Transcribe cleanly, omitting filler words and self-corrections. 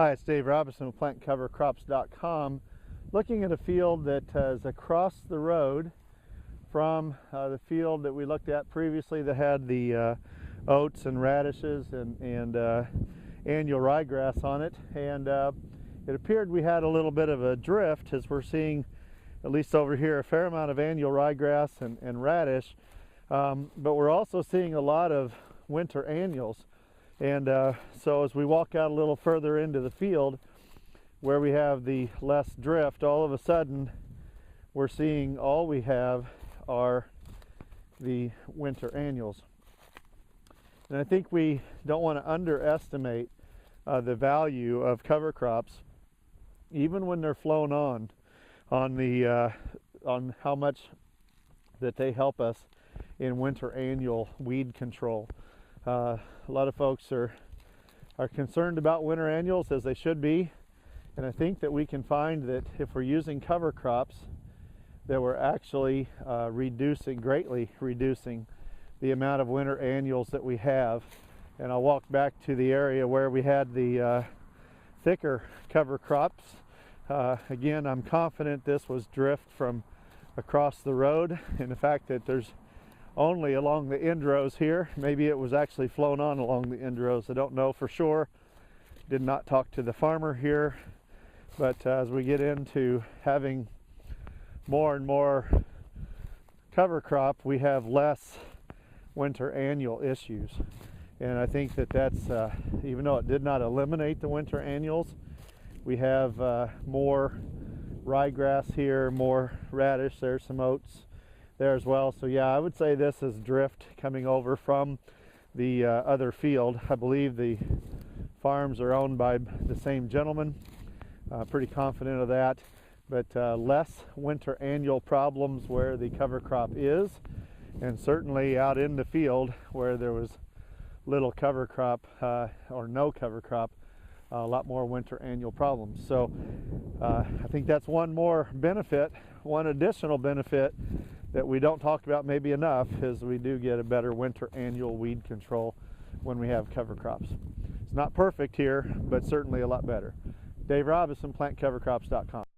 Hi, it's Dave Robinson with crops.com, looking at a field that is across the road from the field that we looked at previously that had the oats and radishes and annual ryegrass on it. And it appeared we had a little bit of a drift, as we're seeing, at least over here, a fair amount of annual ryegrass and radish, but we're also seeing a lot of winter annuals. And so as we walk out a little further into the field where we have the less drift, all of a sudden we're seeing all we have are the winter annuals. And I think we don't want to underestimate the value of cover crops, even when they're flown on how much that they help us in winter annual weed control. A lot of folks are concerned about winter annuals, as they should be, and I think that we can find that if we're using cover crops, that we're actually greatly reducing the amount of winter annuals that we have. And I'll walk back to the area where we had the thicker cover crops. Again, I'm confident this was drift from across the road, and the fact that there's only along the end rows here. Maybe it was actually flown on along the end rows. I don't know for sure. Did not talk to the farmer here. But as we get into having more and more cover crop, we have less winter annual issues. And I think that that's, even though it did not eliminate the winter annuals, we have more ryegrass here, more radish. There's some oats there as well. So yeah, I would say this is drift coming over from the other field. I believe the farms are owned by the same gentleman. Pretty confident of that. But less winter annual problems where the cover crop is, and certainly out in the field where there was little cover crop or no cover crop, a lot more winter annual problems. So I think that's one more benefit, one additional benefit that we don't talk about maybe enough, is we do get a better winter annual weed control when we have cover crops. It's not perfect here, but certainly a lot better. Dave Robinson, crops.com.